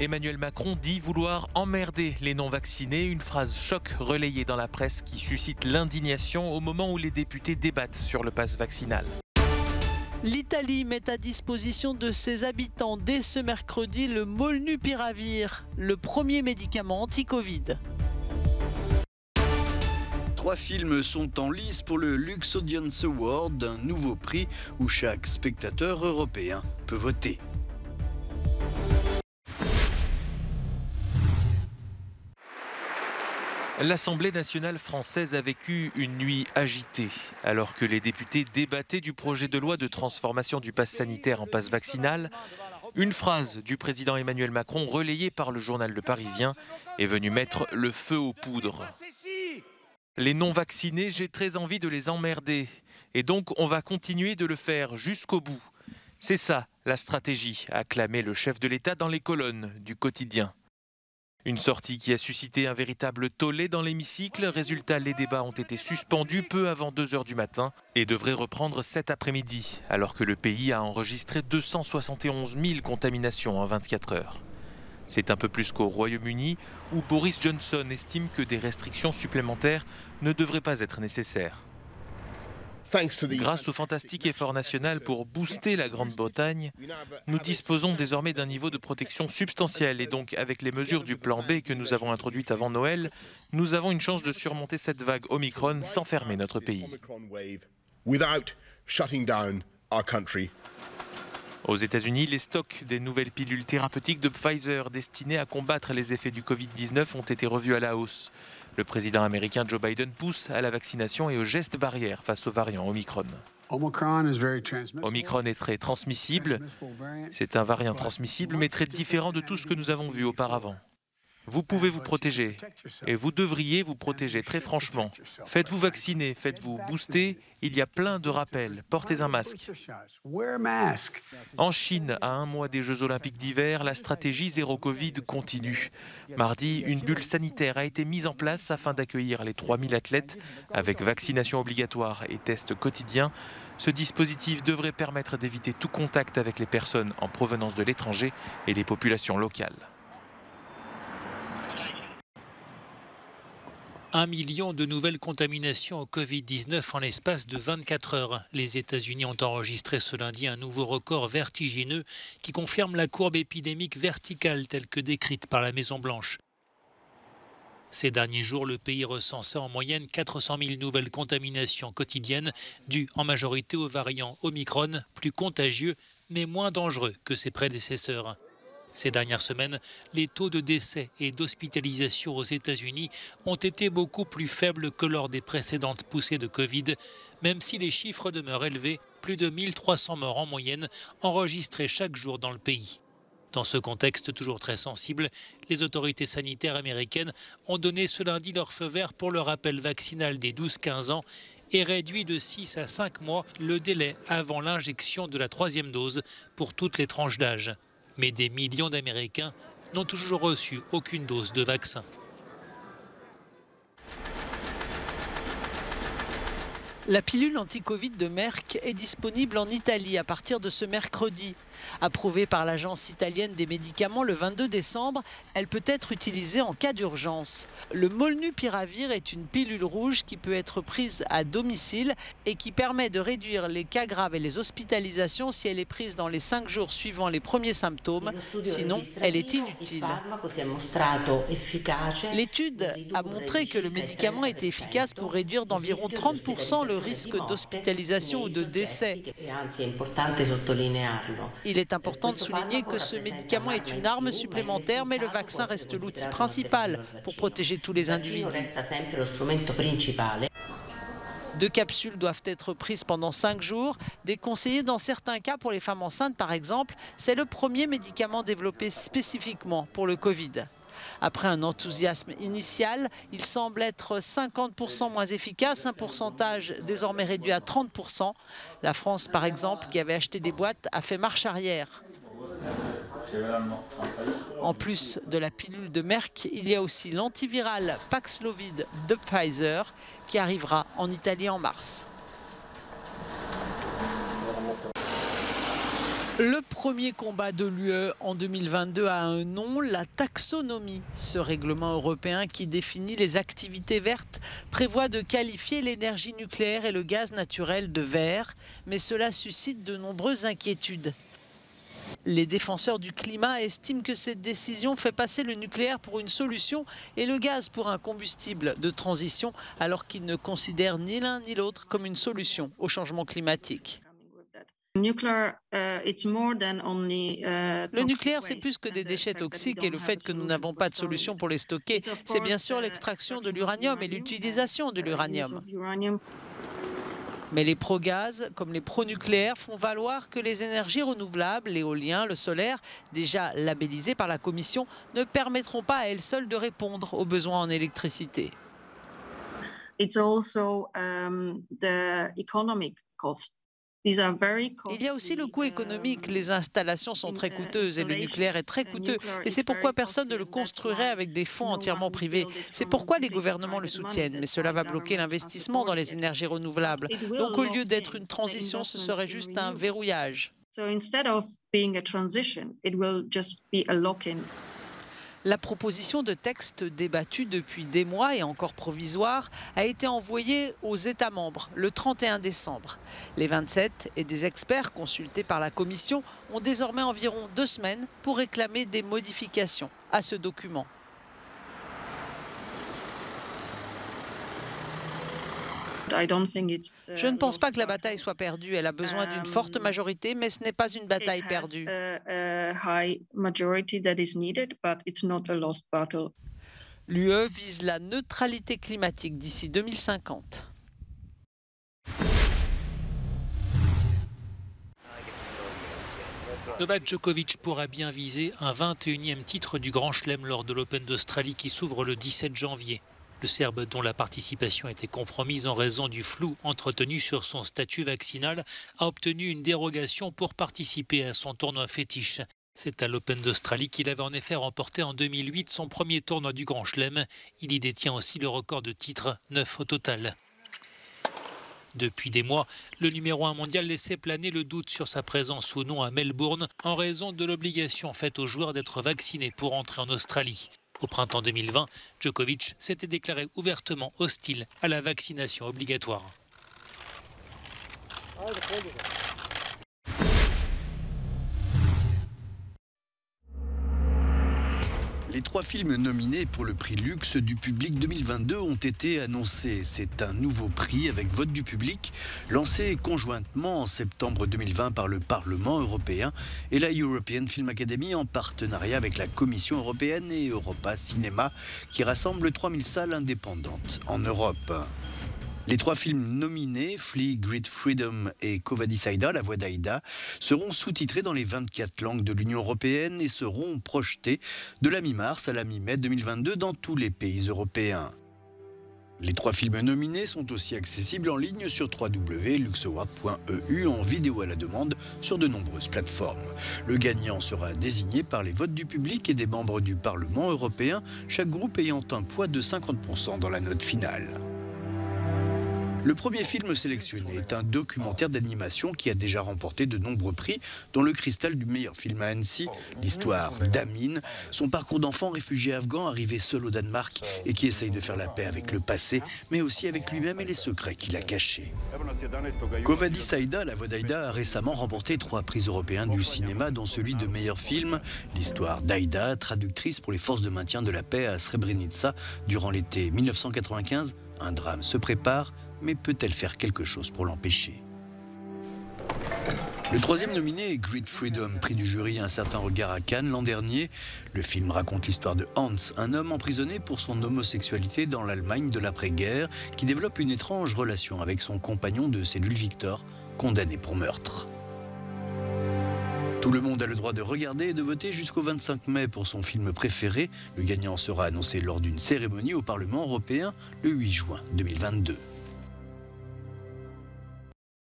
Emmanuel Macron dit vouloir emmerder les non-vaccinés, une phrase choc relayée dans la presse qui suscite l'indignation au moment où les députés débattent sur le pass vaccinal. L'Italie met à disposition de ses habitants dès ce mercredi le Molnupiravir, le premier médicament anti-Covid. 3 films sont en lice pour le Lux Audience Award, un nouveau prix où chaque spectateur européen peut voter. L'Assemblée nationale française a vécu une nuit agitée, alors que les députés débattaient du projet de loi de transformation du pass sanitaire en pass vaccinal. Une phrase du président Emmanuel Macron, relayée par le journal Le Parisien, est venue mettre le feu aux poudres. Les non-vaccinés, j'ai très envie de les emmerder. Et donc, on va continuer de le faire jusqu'au bout. C'est ça, la stratégie, a clamé le chef de l'État dans les colonnes du quotidien. Une sortie qui a suscité un véritable tollé dans l'hémicycle. Résultat, les débats ont été suspendus peu avant 2 h du matin et devraient reprendre cet après-midi, alors que le pays a enregistré 271 000 contaminations en 24 heures. C'est un peu plus qu'au Royaume-Uni, où Boris Johnson estime que des restrictions supplémentaires ne devraient pas être nécessaires. Grâce au fantastique effort national pour booster la Grande-Bretagne, nous disposons désormais d'un niveau de protection substantiel et donc avec les mesures du plan B que nous avons introduites avant Noël, nous avons une chance de surmonter cette vague Omicron sans fermer notre pays. Aux États-Unis, les stocks des nouvelles pilules thérapeutiques de Pfizer destinées à combattre les effets du Covid-19 ont été revus à la hausse. Le président américain Joe Biden pousse à la vaccination et aux gestes barrières face au variant Omicron. Omicron est très transmissible. C'est un variant transmissible, mais très différent de tout ce que nous avons vu auparavant. Vous pouvez vous protéger et vous devriez vous protéger très franchement. Faites-vous vacciner, faites-vous booster. Il y a plein de rappels. Portez un masque. En Chine, à 1 mois des Jeux Olympiques d'hiver, la stratégie zéro Covid continue. Mardi, une bulle sanitaire a été mise en place afin d'accueillir les 3000 athlètes avec vaccination obligatoire et tests quotidiens. Ce dispositif devrait permettre d'éviter tout contact avec les personnes en provenance de l'étranger et les populations locales. 1 million de nouvelles contaminations au Covid-19 en l'espace de 24 heures. Les États-Unis ont enregistré ce lundi un nouveau record vertigineux qui confirme la courbe épidémique verticale telle que décrite par la Maison-Blanche. Ces derniers jours, le pays recensait en moyenne 400 000 nouvelles contaminations quotidiennes, dues en majorité au variant Omicron, plus contagieux mais moins dangereux que ses prédécesseurs. Ces dernières semaines, les taux de décès et d'hospitalisation aux États-Unis ont été beaucoup plus faibles que lors des précédentes poussées de Covid, même si les chiffres demeurent élevés, plus de 1300 morts en moyenne enregistrés chaque jour dans le pays. Dans ce contexte toujours très sensible, les autorités sanitaires américaines ont donné ce lundi leur feu vert pour le rappel vaccinal des 12-15 ans et réduit de 6 à 5 mois le délai avant l'injection de la 3e dose pour toutes les tranches d'âge. Mais des millions d'Américains n'ont toujours reçu aucune dose de vaccin. La pilule anti-Covid de Merck est disponible en Italie à partir de ce mercredi. Approuvée par l'Agence italienne des médicaments le 22 décembre, elle peut être utilisée en cas d'urgence. Le Molnupiravir est une pilule rouge qui peut être prise à domicile et qui permet de réduire les cas graves et les hospitalisations si elle est prise dans les 5 jours suivant les premiers symptômes. Sinon, elle est inutile. L'étude a montré que le médicament était efficace pour réduire d'environ 30% le risque d'hospitalisation ou de décès. Il est important de souligner que ce médicament est une arme supplémentaire, mais le vaccin reste l'outil principal pour protéger tous les individus. 2 capsules doivent être prises pendant 5 jours. Déconseillé dans certains cas pour les femmes enceintes, par exemple, c'est le premier médicament développé spécifiquement pour le Covid. Après un enthousiasme initial, il semble être 50% moins efficace, un pourcentage désormais réduit à 30%. La France, par exemple, qui avait acheté des boîtes, a fait marche arrière. En plus de la pilule de Merck, il y a aussi l'antiviral Paxlovid de Pfizer qui arrivera en Italie en mars. Le premier combat de l'UE en 2022 a un nom, la taxonomie. Ce règlement européen qui définit les activités vertes prévoit de qualifier l'énergie nucléaire et le gaz naturel de vert, mais cela suscite de nombreuses inquiétudes. Les défenseurs du climat estiment que cette décision fait passer le nucléaire pour une solution et le gaz pour un combustible de transition, alors qu'ils ne considèrent ni l'un ni l'autre comme une solution au changement climatique. Le nucléaire, c'est plus que des déchets toxiques et le fait que nous n'avons pas de solution pour les stocker. C'est bien sûr l'extraction de l'uranium et l'utilisation de l'uranium. Mais les pro-gaz, comme les pro-nucléaires, font valoir que les énergies renouvelables, l'éolien, le solaire, déjà labellisés par la Commission, ne permettront pas à elles seules de répondre aux besoins en électricité. It's also the economic cost. Il y a aussi le coût économique. Les installations sont très coûteuses et le nucléaire est très coûteux. Et c'est pourquoi personne ne le construirait avec des fonds entièrement privés. C'est pourquoi les gouvernements le soutiennent. Mais cela va bloquer l'investissement dans les énergies renouvelables. Donc au lieu d'être une transition, ce serait juste un verrouillage. La proposition de texte débattue depuis des mois et encore provisoire a été envoyée aux États membres le 31 décembre. Les 27 et des experts consultés par la Commission ont désormais environ 2 semaines pour réclamer des modifications à ce document. Je ne pense pas que la bataille soit perdue. Elle a besoin d'une forte majorité, mais ce n'est pas une bataille perdue. L'UE vise la neutralité climatique d'ici 2050. Novak Djokovic pourra bien viser un 21e titre du Grand Chelem lors de l'Open d'Australie qui s'ouvre le 17 janvier. Le Serbe, dont la participation était compromise en raison du flou entretenu sur son statut vaccinal, a obtenu une dérogation pour participer à son tournoi fétiche. C'est à l'Open d'Australie qu'il avait en effet remporté en 2008 son premier tournoi du Grand Chelem. Il y détient aussi le record de titres, 9 au total. Depuis des mois, le numéro 1 mondial laissait planer le doute sur sa présence ou non à Melbourne en raison de l'obligation faite aux joueurs d'être vaccinés pour entrer en Australie. Au printemps 2020, Djokovic s'était déclaré ouvertement hostile à la vaccination obligatoire. Les 3 films nominés pour le prix Luxe du public 2022 ont été annoncés. C'est un nouveau prix avec vote du public, lancé conjointement en septembre 2020 par le Parlement européen et la European Film Academy en partenariat avec la Commission européenne et Europa Cinéma, qui rassemble 3000 salles indépendantes en Europe. Les 3 films nominés, Flee, Great Freedom et Quo Vadis Aida, La Voix d'Aïda, seront sous-titrés dans les 24 langues de l'Union européenne et seront projetés de la mi-mars à la mi-mai 2022 dans tous les pays européens. Les 3 films nominés sont aussi accessibles en ligne sur www.luxaward.eu en vidéo à la demande sur de nombreuses plateformes. Le gagnant sera désigné par les votes du public et des membres du Parlement européen, chaque groupe ayant un poids de 50% dans la note finale. Le premier film sélectionné est un documentaire d'animation qui a déjà remporté de nombreux prix, dont le Cristal du meilleur film à Annecy, l'histoire d'Amin, son parcours d'enfant réfugié afghan arrivé seul au Danemark et qui essaye de faire la paix avec le passé, mais aussi avec lui-même et les secrets qu'il a cachés. Quo Vadis Aida, La Voix d'Aïda, a récemment remporté 3 prix européens du cinéma, dont celui de meilleur film, l'histoire d'Aïda, traductrice pour les forces de maintien de la paix à Srebrenica durant l'été 1995. Un drame se prépare, mais peut-elle faire quelque chose pour l'empêcher? Le 3e nominé est Great Freedom, prix du jury Un certain regard à Cannes l'an dernier. Le film raconte l'histoire de Hans, un homme emprisonné pour son homosexualité dans l'Allemagne de l'après-guerre, qui développe une étrange relation avec son compagnon de cellule Victor, condamné pour meurtre. Tout le monde a le droit de regarder et de voter jusqu'au 25 mai pour son film préféré. Le gagnant sera annoncé lors d'une cérémonie au Parlement européen le 8 juin 2022.